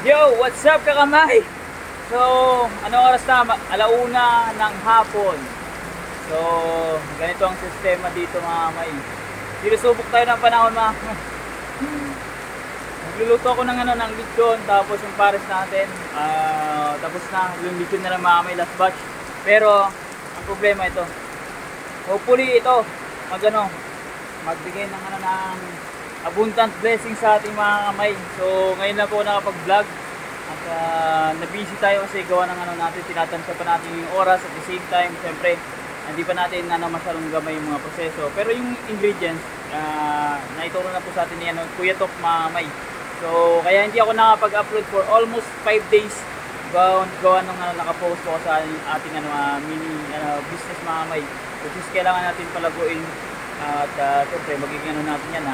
Yo, what's up kakamay? So, ano oras na? Alauna ng hapon. So, ganito ang sistema dito mga kamay. Sinusubok tayo ng panahon mga kamay. Nagluluto ako ng lechon, tapos yung pares natin. Tapos na, yung lechon na lang mga kamay, last batch. Pero, ang problema ito. Hopefully ito, magbigay ng abundant blessing sa ating mga kamay. So ngayon lang po nakapag-vlog at na-busy tayo kasi gawa ng natin, tinatansya pa natin yung oras at the same time, siyempre hindi pa natin masyadong gamay yung mga proseso. Pero yung ingredients, naituro na po sa atin ni Kuya Top mga kamay. So kaya hindi ako nakapag-upload for almost 5 days. Gawa ng nakapost po sa ating mini business mga kamay. Which is kailangan natin palaguin. At siyempre magiging natin yan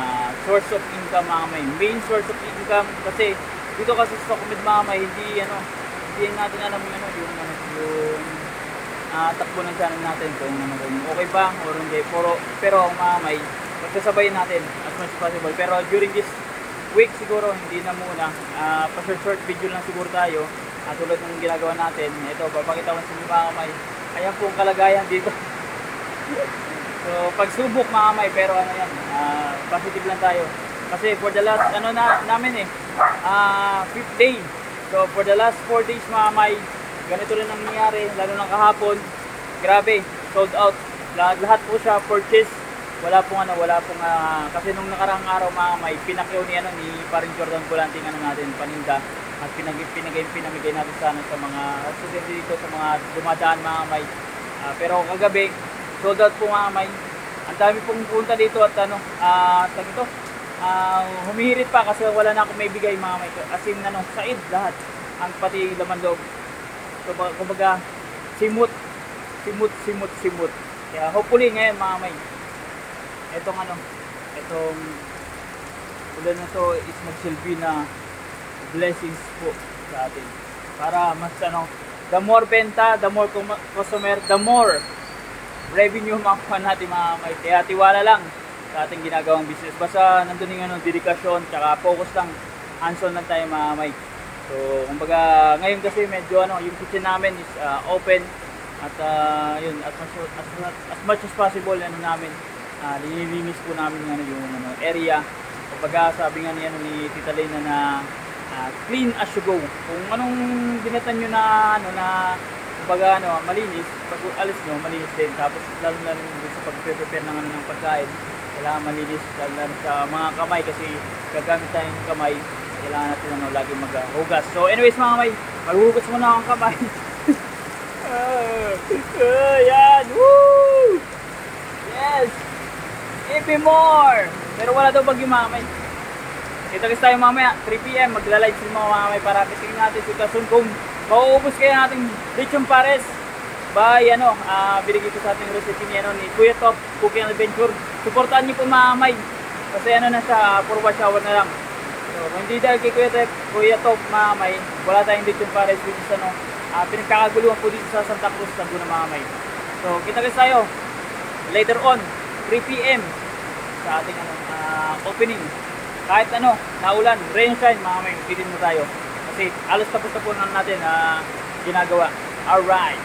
source of income mga kamay, main source of income. Kasi dito kasi sa Sukhumid mga kamay, hindi natin alam yung takbo ng channel natin kung okay ba or hindi. Pero mga kamay, magsasabayin natin as much as possible. Pero during this week siguro hindi na muna, pa short video lang siguro tayo, tulad ng ginagawa natin. Ito, papakita ko sa inyo mga kamay, ayan po ang kalagayan dito. So pagsubok mga kamay, pero positive lang tayo. Kasi for the last namin 5th day. So for the last 4 days mga kamay, ganito rin ang nangyari, lalo ng kahapon. Grabe, sold out. Lahat po siya purchase. Wala pong kasi nung nakarang araw mga kamay, pinakyaw ni Paring Jordan Bulanting natin paninda. At pinamigay natin sa mga student dito, sa mga dumadaan mga kamay. Pero kagabi, sold out po mga kamay. Ang dami pong punta dito at humihirit pa kasi wala na akong may bigay mga kamay. As in said lahat, ang pati laman loob. So kumbaga simut. Kaya hopefully ngayon mga kamay, itong ulan na to is magsilbi na blessings po sa atin. Para mas the more benta, the more customer, the more revenue makuha natin mga kamay. Kaya tiwala lang sa ating ginagawang business. Basta nandun yung dedikasyon, tsaka focus lang, hands-on lang tayo mga kamay. So kumbaga ngayon kasi medyo yung kitchen namin is open. At yun, as much as possible namin, nililinis po namin yung area. Kumbaga sabi nga ni Tita Lena na clean as you go. Kung anong binatan nyo kumbaga malinis, pag alis nyo, malinis din. Tapos lalo na sa pag-prepare ng pagkain, kailangan malinis, lalo na sa mga kamay kasi gagamit tayo ng kamay, kailangan natin lagi maghugas. So anyways mga kamay, maghugas muna akong kamay. Yan! Woo! Yes! Even more! Pero wala daw bagyo mga kamay. Kita-kits tayo mamaya, 3 PM, magla-live stream mga kamay para kitingin natin sitwasyon kung mauubos kaya natin lechon pares by binigay ko sa ating recipe ni Kuya Top Cooking Adventure. Supportan niyo po mga kamay kasi na siya, for watch hour na lang. So kung hindi dahil kay Kuya Top mga kamay, wala tayong lechon pares dito sa pinagkakaguluhan po dito sa Santa Cruz, Laguna mga kamay. So kita-kits tayo later on 3 PM sa ating opening. Kahit naulan, rain, shine, mga kamay, bitin mo tayo. Kasi alas tapos na po natin ginagawa. Alright.